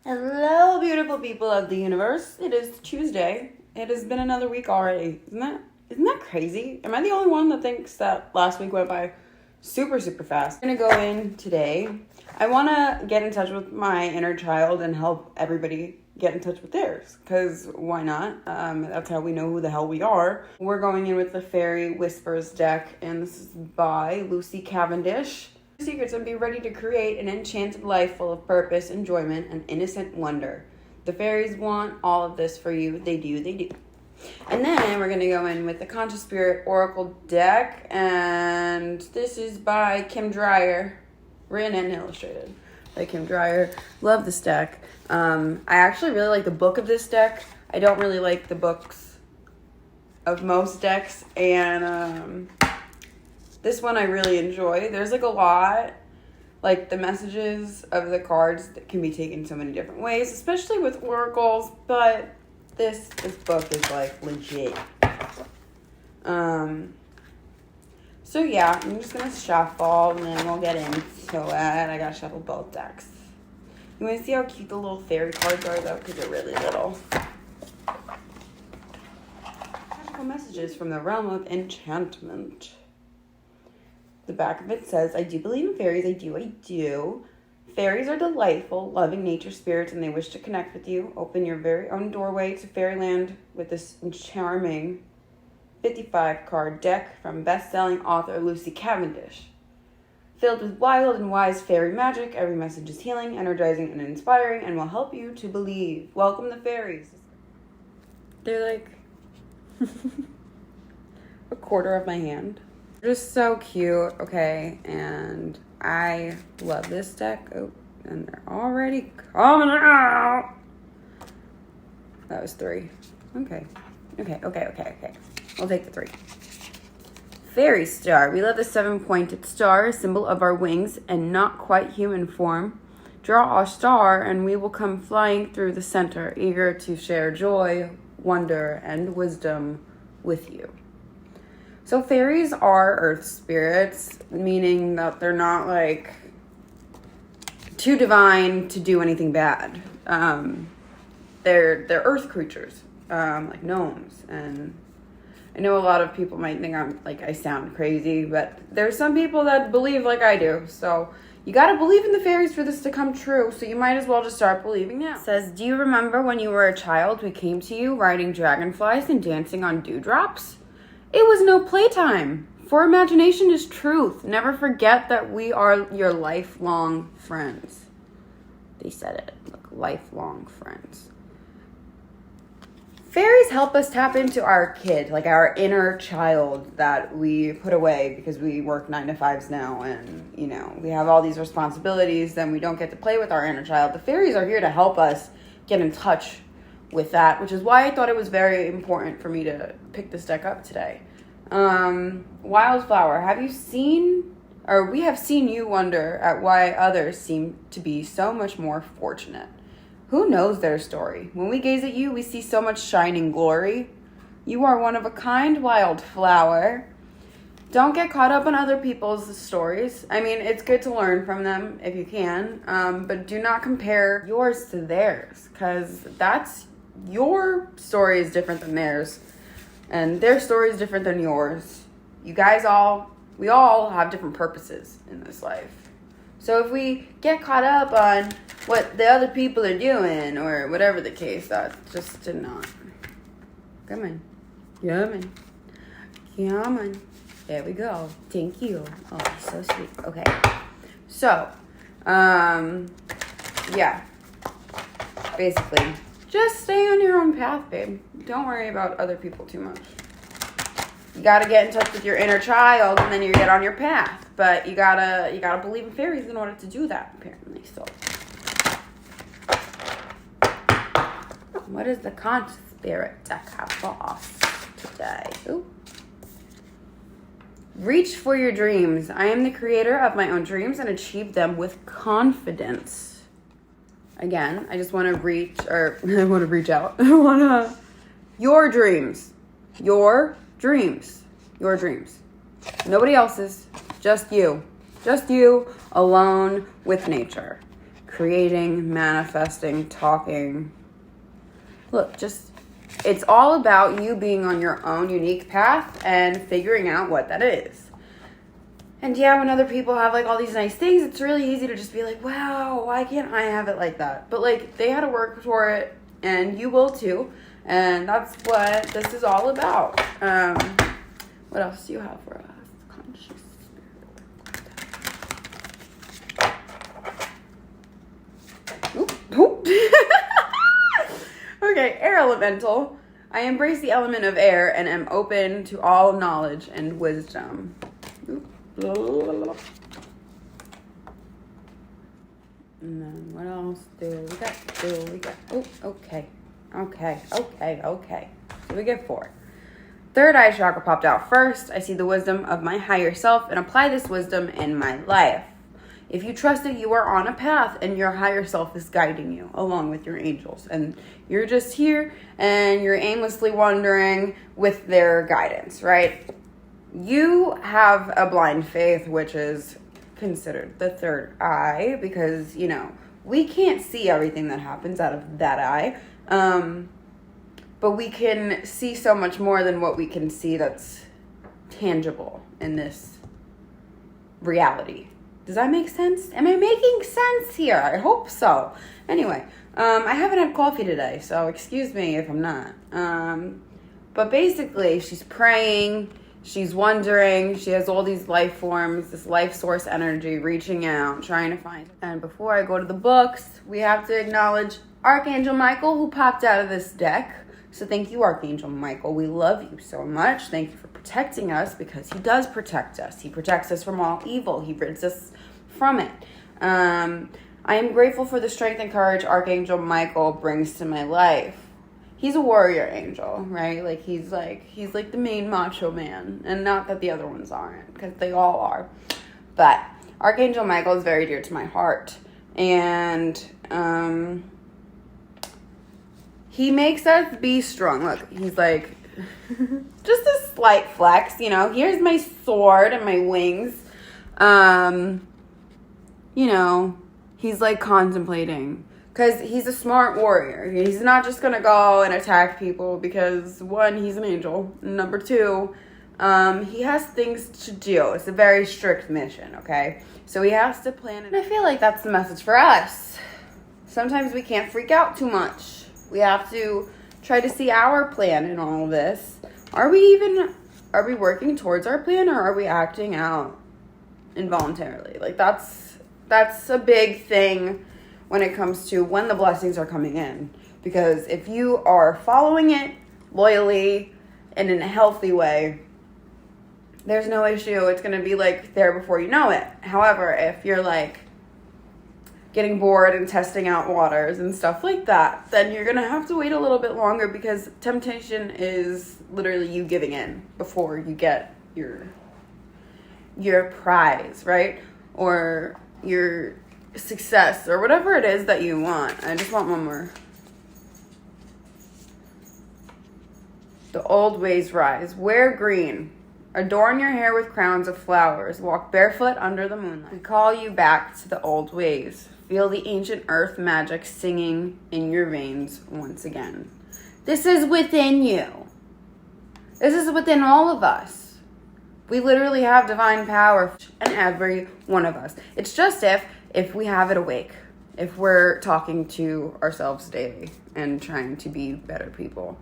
Hello, beautiful people of the universe. It is Tuesday. It has been another week already. Isn't that crazy? Am I the only one that thinks that last week went by super fast? I'm gonna go in today. I want to get in touch with my inner child and help everybody get in touch with theirs, because why not? That's how we know who the hell we are. We're going in with the Fairy Whispers deck, and this is by Lucy Cavendish. Secrets and be ready to create an enchanted life full of purpose, enjoyment, and innocent wonder. The fairies want all of this for you. They do. And then we're going to go in with the Conscious Spirit Oracle deck, and this is by Kim Dreyer, written and illustrated by Kim Dreyer. Love this deck. I actually really like the book of this deck. I don't really like the books of most decks, and this one I really enjoy. There's like a lot, like the messages of the cards that can be taken so many different ways, especially with oracles, but this book is like legit. So yeah, I'm just gonna shuffle and then we'll get into it. I gotta shuffle both decks. You wanna see how cute the little fairy cards are though, because they're really little. Magical messages from the realm of enchantment. The back of it says, I do believe in fairies. I do. Fairies are delightful, loving nature spirits, and they wish to connect with you. Open your very own doorway to fairyland with this charming 55-card deck from best-selling author Lucy Cavendish. Filled with wild and wise fairy magic, every message is healing, energizing, and inspiring, and will help you to believe. Welcome the fairies. They're like a quarter of my hand. Just so cute. Okay, and I love this deck. Oh, and they're already coming out. That was 3. Okay. I'll take the 3. Fairy star. We love the 7-pointed star, a symbol of our wings and not quite human form. Draw our star and we will come flying through the center, eager to share joy, wonder, and wisdom with you. So fairies are earth spirits, meaning that they're not like too divine to do anything bad. They're earth creatures, like gnomes. And I know a lot of people might think I sound crazy, but there's some people that believe like I do. So you gotta believe in the fairies for this to come true. So you might as well just start believing now. It says, do you remember when you were a child we came to you riding dragonflies and dancing on dewdrops? It was no playtime, for imagination is truth. Never forget that we are your lifelong friends. They said it, like lifelong friends. Fairies help us tap into our kid, like our inner child that we put away because we work 9 to 5s now and, we have all these responsibilities, then we don't get to play with our inner child. The fairies are here to help us get in touch with that, which is why I thought it was very important for me to pick this deck up today. Wildflower, we have seen you wonder at why others seem to be so much more fortunate. Who knows their story? When we gaze at you, we see so much shining glory. You are one of a kind wildflower. Don't get caught up on other people's stories. I mean, it's good to learn from them if you can, but do not compare yours to theirs, because your story is different than theirs, and their story is different than yours. We all have different purposes in this life. So if we get caught up on what the other people are doing, or whatever the case, that's just to not. Come on. There we go. Thank you. Oh, so sweet. Okay. So, yeah. Basically, just stay on your own path, babe. Don't worry about other people too much. You gotta get in touch with your inner child, and then you get on your path. But you gotta believe in fairies in order to do that, apparently. So, what does the Conscious Spirit deck have for us today? Ooh. Reach for your dreams. I am the creator of my own dreams and achieve them with confidence. Again, I just want to reach out. Your dreams. Nobody else's. Just you. Just you alone with nature. creating, manifesting, talking. Look, it's all about you being on your own unique path and figuring out what that is. And yeah, when other people have like all these nice things, it's really easy to just be like, wow, why can't I have it like that? But like, they had to work for it, and you will too. And that's what this is all about. What else do you have for us? Conscious spirit. Oop. Okay, air elemental. I embrace the element of air and am open to all knowledge and wisdom. Oop. And then what else do we got? Oh, okay. So we get 4. Third eye chakra popped out first. I see the wisdom of my higher self and apply this wisdom in my life. If you trust that you are on a path and your higher self is guiding you along with your angels, and you're just here and you're aimlessly wandering with their guidance, right? You have a blind faith, which is considered the third eye, because, you know, we can't see everything that happens out of that eye. But we can see so much more than what we can see that's tangible in this reality. Does that make sense? Am I making sense here? I hope so. Anyway, I haven't had coffee today, so excuse me if I'm not. But basically, she's praying, she's wondering, she has all these life forms, this life source energy reaching out, trying to find. And before I go to the books, we have to acknowledge Archangel Michael, who popped out of this deck. So thank you, Archangel Michael. We love you so much. Thank you for protecting us, because he does protect us. He protects us from all evil. He rids us from it. I am grateful for the strength and courage Archangel Michael brings to my life. He's a warrior angel, right? Like he's like the main macho man, and not that the other ones aren't, because they all are. But Archangel Michael is very dear to my heart, and he makes us be strong. Look, he's like, just a slight flex, you know. Here's my sword and my wings. You know, he's like contemplating. Because he's a smart warrior. He's not just going to go and attack people because, 1, he's an angel. Number 2, he has things to do. It's a very strict mission, okay? So he has to plan. And I feel like that's the message for us. Sometimes we can't freak out too much. We have to try to see our plan in all of this. Are we working towards our plan, or are we acting out involuntarily? Like that's a big thing when it comes to when the blessings are coming in. Because if you are following it loyally and in a healthy way, there's no issue. It's going to be like there before you know it. However, if you're like getting bored and testing out waters and stuff like that, then you're going to have to wait a little bit longer, because temptation is literally you giving in before you get your prize, right? Or your success, or whatever it is that you want. I just want one more. The old ways rise. Wear green. Adorn your hair with crowns of flowers. Walk barefoot under the moonlight. We call you back to the old ways. Feel the ancient earth magic singing in your veins once again. This is within you. This is within all of us. We literally have divine power in every one of us. It's just if we have it awake, if we're talking to ourselves daily and trying to be better people.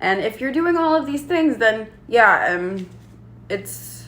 And if you're doing all of these things, then yeah, it's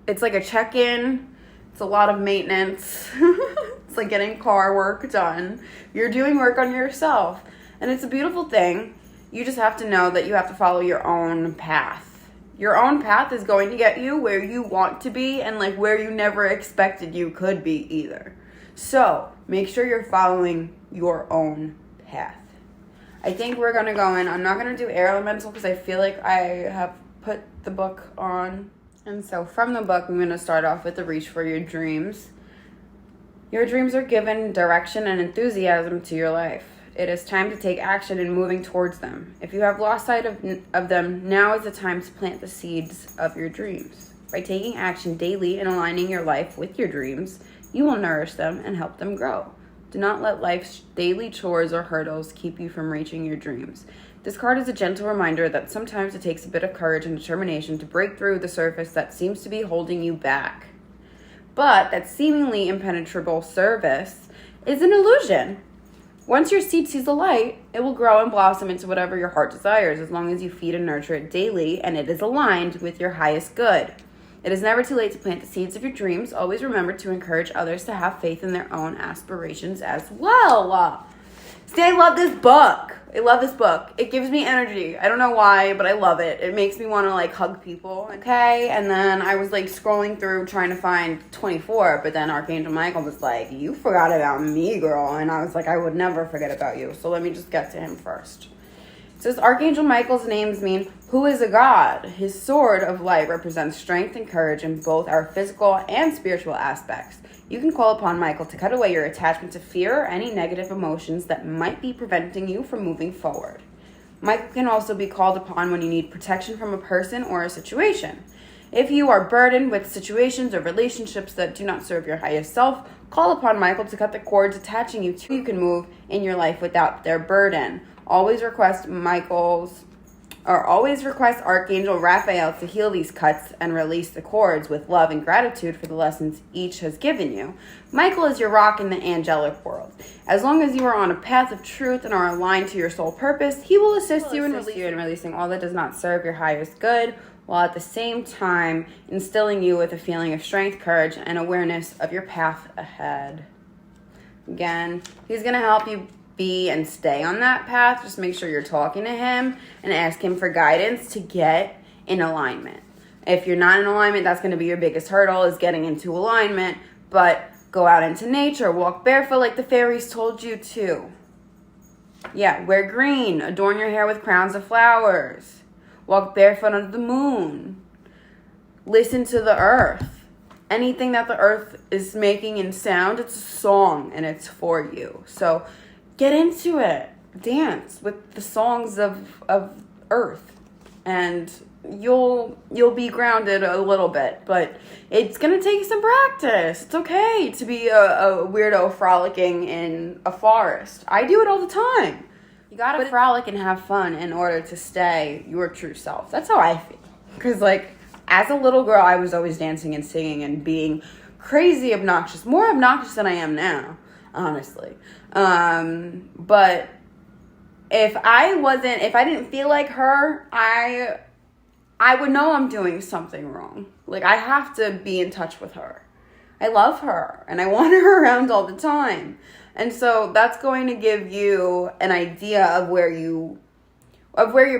like a check-in. It's a lot of maintenance. It's like getting car work done. You're doing work on yourself. And it's a beautiful thing. You just have to know that you have to follow your own path. Your own path is going to get you where you want to be, and like where you never expected you could be either. So make sure you're following your own path. I think we're going to go in. I'm not going to do air elemental because I feel like I have put the book on. And so from the book, I'm going to start off with the reach for your dreams. Your dreams are given direction and enthusiasm to your life. It is time to take action in moving towards them. If you have lost sight of them, now is the time to plant the seeds of your dreams. By taking action daily and aligning your life with your dreams, You will nourish them and help them grow. Do not let life's daily chores or hurdles keep you from reaching your dreams. This card is a gentle reminder that sometimes it takes a bit of courage and determination to break through the surface that seems to be holding you back. But that seemingly impenetrable surface is an illusion. Once your seed sees the light, it will grow and blossom into whatever your heart desires, as long as you feed and nurture it daily and it is aligned with your highest good. It is never too late to plant the seeds of your dreams. Always remember to encourage others to have faith in their own aspirations as well. See, I love this book. It gives me energy. I don't know why, but I love it. It makes me want to like hug people. Okay, and then I was like scrolling through trying to find 24, but then Archangel Michael was like, you forgot about me, girl. And I was like, I would never forget about you. So let me just get to him first. It says Archangel Michael's names mean who is a god. His sword of light represents strength and courage in both our physical and spiritual aspects. You can call upon Michael to cut away your attachment to fear or any negative emotions that might be preventing you from moving forward. Michael can also be called upon when you need protection from a person or a situation. If you are burdened with situations or relationships that do not serve your highest self, call upon Michael to cut the cords attaching you to you can move in your life without their burden. Always request Archangel Raphael to heal these cuts and release the cords with love and gratitude for the lessons each has given you. Michael is your rock in the angelic world. As long as you are on a path of truth and are aligned to your soul purpose, he will assist you in releasing all that does not serve your highest good, while at the same time instilling you with a feeling of strength, courage, and awareness of your path ahead. Again, he's going to help you be and stay on that path. Just make sure you're talking to him and ask him for guidance to get in alignment. If you're not in alignment, that's going to be your biggest hurdle, is getting into alignment. But go out into nature, walk barefoot like the fairies told you to. Yeah, wear green, adorn your hair with crowns of flowers, walk barefoot under the moon, listen to the earth. Anything that the earth is making in sound, it's a song and it's for you. So get into it. Dance with the songs of earth, and you'll be grounded a little bit, but it's gonna take some practice. It's okay to be a weirdo frolicking in a forest. I do it all the time. You gotta frolic and have fun in order to stay your true self. That's how I feel. Because like as a little girl, I was always dancing and singing and being crazy obnoxious, more obnoxious than I am now, honestly. But if I didn't feel like her, I would know I'm doing something wrong. Like, I have to be in touch with her. I love her and I want her around all the time. And so that's going to give you an idea of where your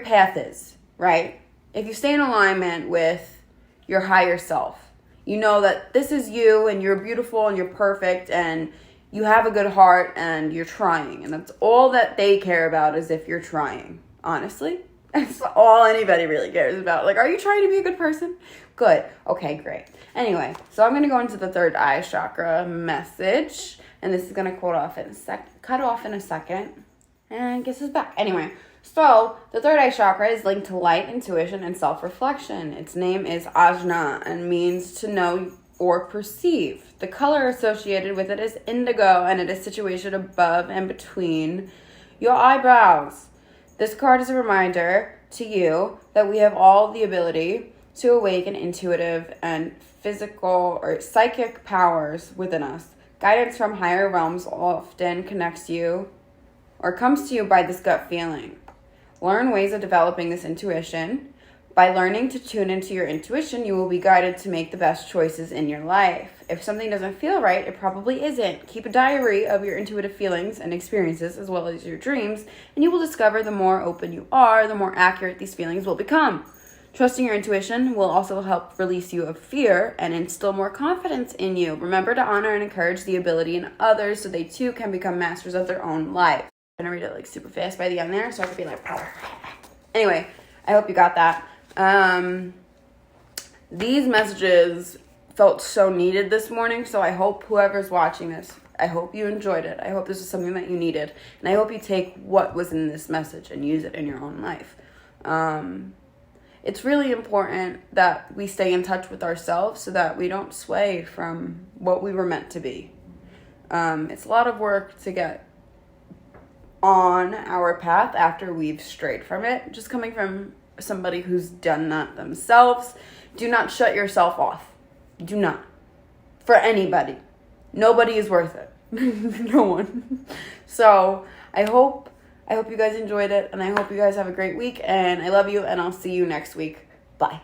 path is, right? If you stay in alignment with your higher self, you know that this is you and you're beautiful and you're perfect and you have a good heart and you're trying. And that's all that they care about, is if you're trying. Honestly, that's all anybody really cares about. Like, are you trying to be a good person? Good. Okay, great. Anyway, so I'm going to go into the third eye chakra message. And this is going to cut off in a second. And guess who's back? Anyway, so the third eye chakra is linked to light, intuition, and self-reflection. Its name is Ajna and means to know or perceive. The color associated with it is indigo, and it is situated above and between your eyebrows. This card is a reminder to you that we have all the ability to awaken intuitive and physical or psychic powers within us. Guidance from higher realms often comes to you by this gut feeling. Learn ways of developing this intuition. By learning to tune into your intuition, you will be guided to make the best choices in your life. If something doesn't feel right, it probably isn't. Keep a diary of your intuitive feelings and experiences, as well as your dreams, and you will discover the more open you are, the more accurate these feelings will become. Trusting your intuition will also help release you of fear and instill more confidence in you. Remember to honor and encourage the ability in others so they too can become masters of their own life. I'm going to read it like super fast by the end there, so I can be like... Anyway, I hope you got that. These messages felt so needed this morning, so I hope whoever's watching this, I hope you enjoyed it. I hope this is something that you needed, and I hope you take what was in this message and use it in your own life. it's really important that we stay in touch with ourselves so that we don't sway from what we were meant to be. It's a lot of work to get on our path after we've strayed from it. Just coming from somebody who's done that themselves, do not shut yourself off. Do not. For anybody. Nobody is worth it. No one. So I hope you guys enjoyed it, and I hope you guys have a great week, and I love you, and I'll see you next week. Bye.